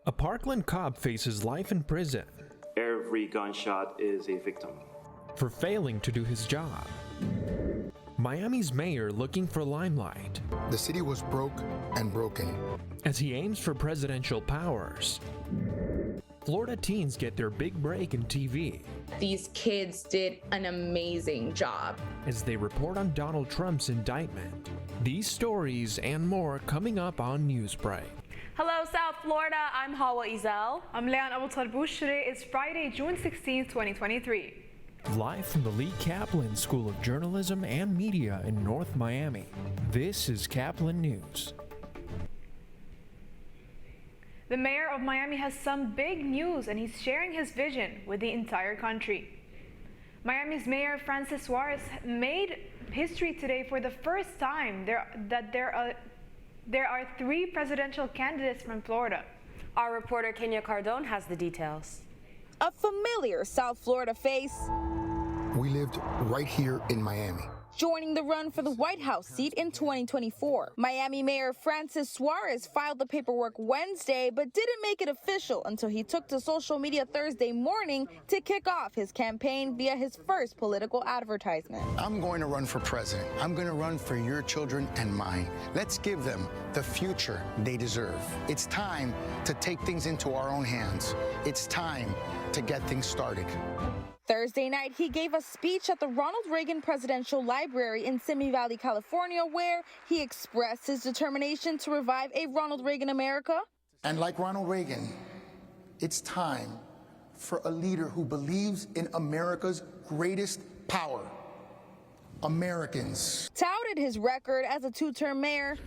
A Parkland cop faces life in prison Every gunshot is a victim. for failing to do his job. Miami's mayor looking for limelight The city was broke and broken. as he aims for presidential powers. Florida teens get their big break in TV These kids did an amazing job. as they report on Donald Trump's indictment. These stories and more coming up on Newsbreak. Hello, South Florida. I'm Hawa Izel. I'm Leon Abu Tarbush. Today is Friday, June 16, 2023. Live from the Lee Caplin School of Journalism and Media in North Miami, this is Caplin News. The mayor of Miami has some big news and he's sharing his vision with the entire country. Miami's Mayor Francis Suarez made history today for the first time there are 3 presidential candidates from Florida. Our reporter Kenya Cardone has the details. A familiar South Florida face We lived right here in Miami. joining the run for the White House seat in 2024. Miami Mayor Francis Suarez filed the paperwork Wednesday, but didn't make it official until he took to social media Thursday morning to kick off his campaign via his first political advertisement. I'm going to run for president. I'm going to run for your children and mine. Let's give them the future they deserve. It's time to take things into our own hands. It's time to get things started. Thursday night, he gave a speech at the Ronald Reagan Presidential Library in Simi Valley, California, where he expressed his determination to revive a Ronald Reagan America. And like Ronald Reagan, it's time for a leader who believes in America's greatest power, Americans. Touted his record as a 2-term mayor.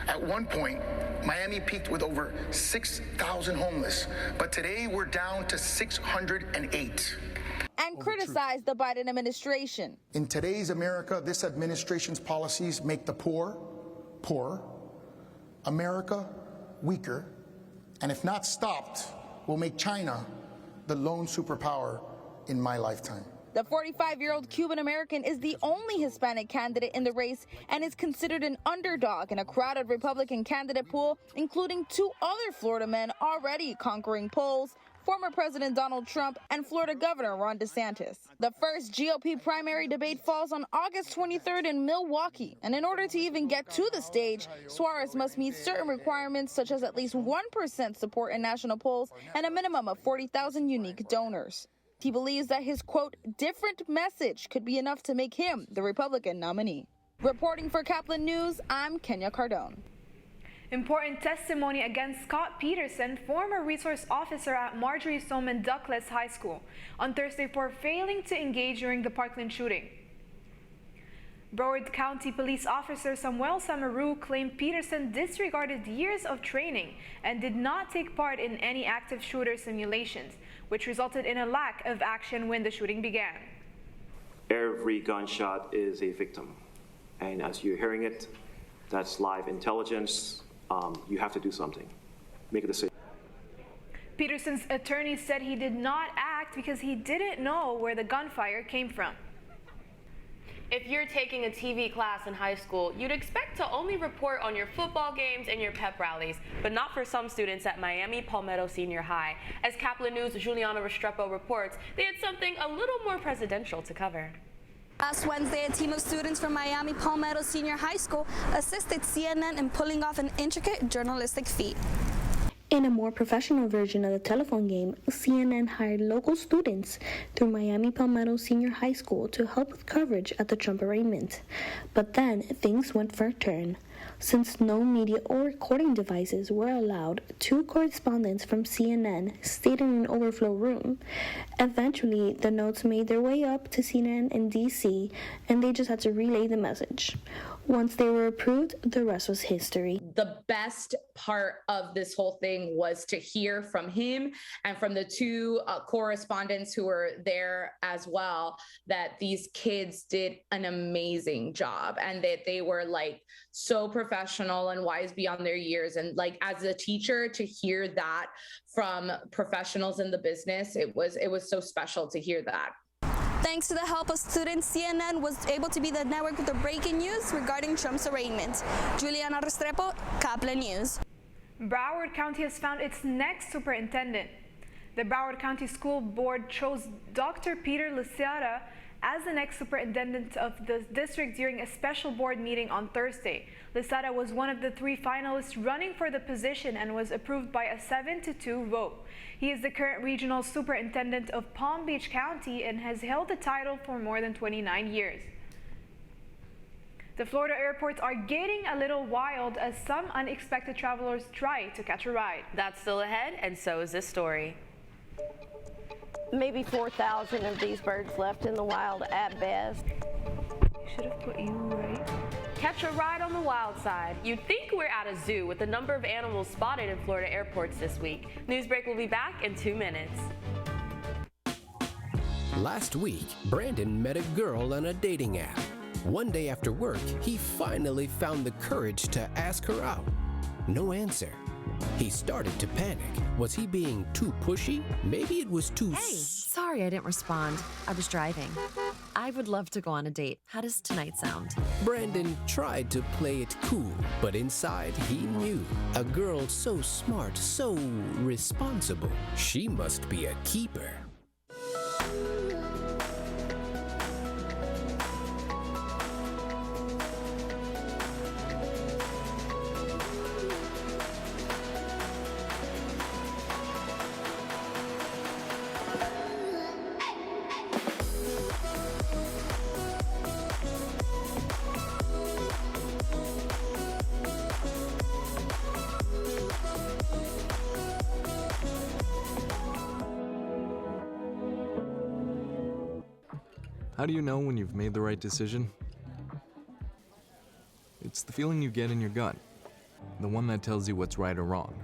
At one point, Miami peaked with over 6,000 homeless, but today we're down to 608. And criticized the Biden administration. In today's America, this administration's policies make the poor poorer, America weaker, and if not stopped, will make China the lone superpower in my lifetime. The 45-year-old Cuban American is the only Hispanic candidate in the race and is considered an underdog in a crowded Republican candidate pool, including 2 other Florida men already conquering polls: former President Donald Trump and Florida Governor Ron DeSantis. The first GOP primary debate falls on August 23rd in Milwaukee, and in order to even get to the stage, Suarez must meet certain requirements such as at least 1% support in national polls and a minimum of 40,000 unique donors. He believes that his, quote, different message could be enough to make him the Republican nominee. Reporting for Caplin News, I'm Kenya Cardone. Important testimony against Scott Peterson, former resource officer at Marjorie Stoneman Douglas High School, on Thursday for failing to engage during the Parkland shooting. Broward County Police Officer Samuel Samaru claimed Peterson disregarded years of training and did not take part in any active shooter simulations, which resulted in a lack of action when the shooting began. Every gunshot is a victim. And as you're hearing it, that's live intelligence. You have to do something. Make a decision. Peterson's attorney said he did not act because he didn't know where the gunfire came from. If you're taking a TV class in high school, you'd expect to only report on your football games and your pep rallies, but not for some students at Miami Palmetto Senior High. As Caplin News' Juliana Restrepo reports, they had something a little more presidential to cover. Last Wednesday, a team of students from Miami Palmetto Senior High School assisted CNN in pulling off an intricate journalistic feat. In a more professional version of the telephone game, CNN hired local students through Miami Palmetto Senior High School to help with coverage at the Trump arraignment. But then things went for a turn. Since no media or recording devices were allowed, 2 correspondents from CNN stayed in an overflow room. Eventually, the notes made their way up to CNN in D.C., and they just had to relay the message. Once they were approved, the rest was history. The best part of this whole thing was to hear from him and from the 2 correspondents who were there as well, that these kids did an amazing job and that they were like so professional and wise beyond their years. And like as a teacher, to hear that from professionals in the business, it was so special to hear that. Thanks to the help of students, CNN was able to be the network with the breaking news regarding Trump's arraignment. Juliana Restrepo, Caplin News. Broward County has found its next superintendent. The Broward County School Board chose Dr. Peter Licata as the next superintendent of the district during a special board meeting on Thursday. Licata was one of the 3 finalists running for the position and was approved by a 7-2 vote. He is the current regional superintendent of Palm Beach County and has held the title for more than 29 years. The Florida airports are getting a little wild as some unexpected travelers try to catch a ride. That's still ahead, and so is this story. Maybe 4,000 of these birds left in the wild at best. Should have put you right. Catch a ride on the wild side. You'd think we're at a zoo with the number of animals spotted in Florida airports this week. Newsbreak will be back in 2 minutes. Last week, Brandon met a girl on a dating app. One day after work, he finally found the courage to ask her out. No answer. He started to panic. Was he being too pushy? Maybe it was too... Hey, sorry I didn't respond. I was driving. I would love to go on a date. How does tonight sound? Brandon tried to play it cool, but inside he knew. A girl so smart, so responsible. She must be a keeper. How do you know when you've made the right decision? It's the feeling you get in your gut. The one that tells you what's right or wrong.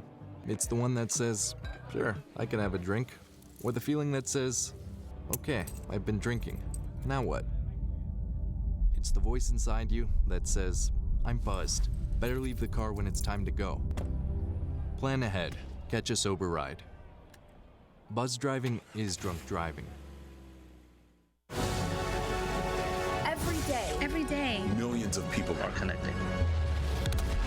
It's the one that says, sure, I can have a drink. Or the feeling that says, okay, I've been drinking. Now what? It's the voice inside you that says, I'm buzzed. Better leave the car when it's time to go. Plan ahead. Catch a sober ride. Buzz driving is drunk driving. Every day, millions of people are connecting.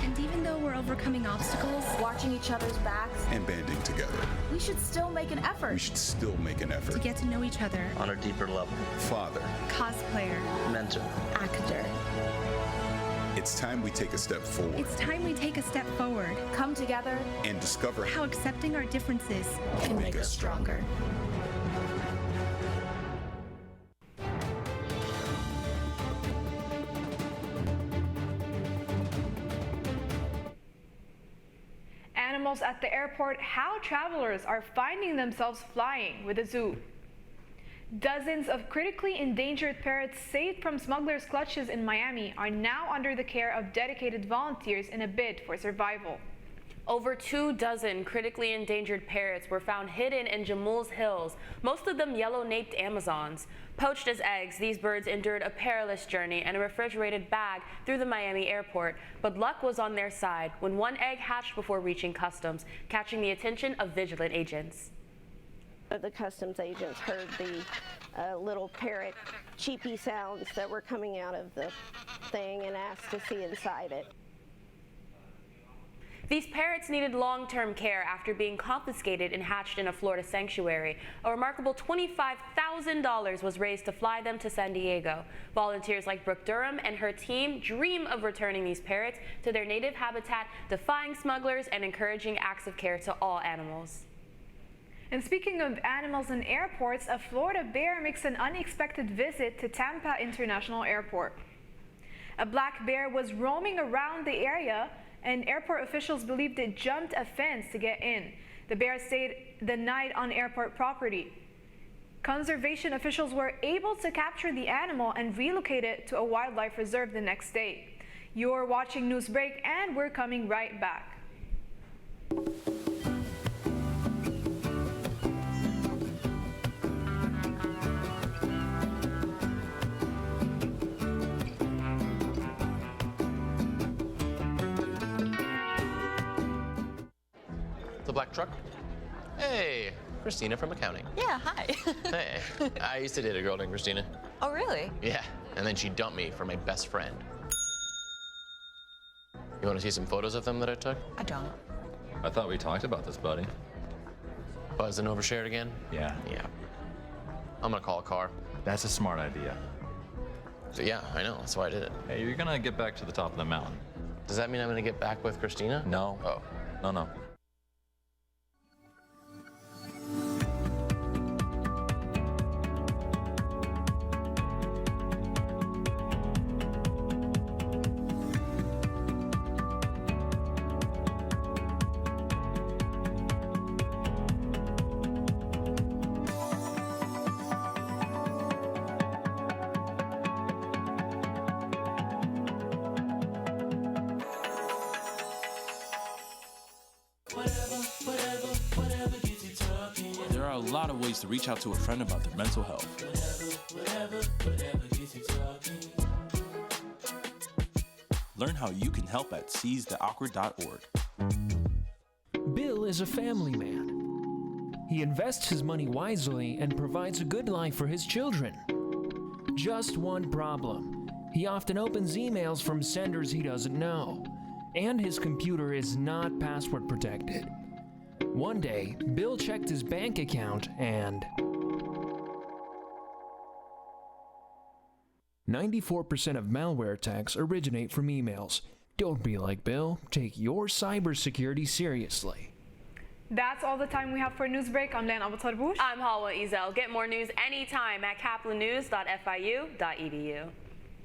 And even though we're overcoming obstacles, watching each other's backs, and banding together, we should still make an effort. We should still make an effort to get to know each other on a deeper level. Father, cosplayer, mentor, actor. It's time we take a step forward. It's time we take a step forward. Come together and discover how accepting our differences can make us stronger. Animals at the airport, how travelers are finding themselves flying with a zoo. Dozens of critically endangered parrots saved from smugglers' clutches in Miami are now under the care of dedicated volunteers in a bid for survival. Over 24 critically endangered parrots were found hidden in Jamul's Hills, most of them yellow-naped Amazons. Poached as eggs, these birds endured a perilous journey in a refrigerated bag through the Miami airport, but luck was on their side when one egg hatched before reaching customs, catching the attention of vigilant agents. The customs agents heard the little parrot cheepy sounds that were coming out of the thing and asked to see inside it. These parrots needed long-term care after being confiscated and hatched in a Florida sanctuary. A remarkable $25,000 was raised to fly them to San Diego. Volunteers like Brooke Durham and her team dream of returning these parrots to their native habitat, defying smugglers and encouraging acts of care to all animals. And speaking of animals and airports, a Florida bear makes an unexpected visit to Tampa International Airport. A black bear was roaming around the area, and airport officials believed it jumped a fence to get in. The bear stayed the night on airport property. Conservation officials were able to capture the animal and relocate it to a wildlife reserve the next day. You're watching Newsbreak, and we're coming right back. The black truck? Hey, Christina from accounting. Yeah, hi. Hey, I used to date a girl named Christina. Oh, really? Yeah, and then she dumped me for my best friend. You want to see some photos of them that I took? I don't. I thought we talked about this, buddy. Buzz and overshared again? Yeah. Yeah. I'm gonna call a car. That's a smart idea. So, yeah, I know. That's why I did it. Hey, you're gonna get back to the top of the mountain. Does that mean I'm gonna get back with Christina? No. Oh. No. There are a lot of ways to reach out to a friend about their mental health. Learn how you can help at seizetheawkward.org. Bill is a family man. He invests his money wisely and provides a good life for his children. Just one problem. He often opens emails from senders he doesn't know, and his computer is not password protected. One day, Bill checked his bank account and 94% of malware attacks originate from emails. Don't be like Bill. Take your cybersecurity seriously. That's all the time we have for Newsbreak. I'm Len Abutarbush. I'm Halwa Ezel. Get more news anytime at caplinnews.fiu.edu.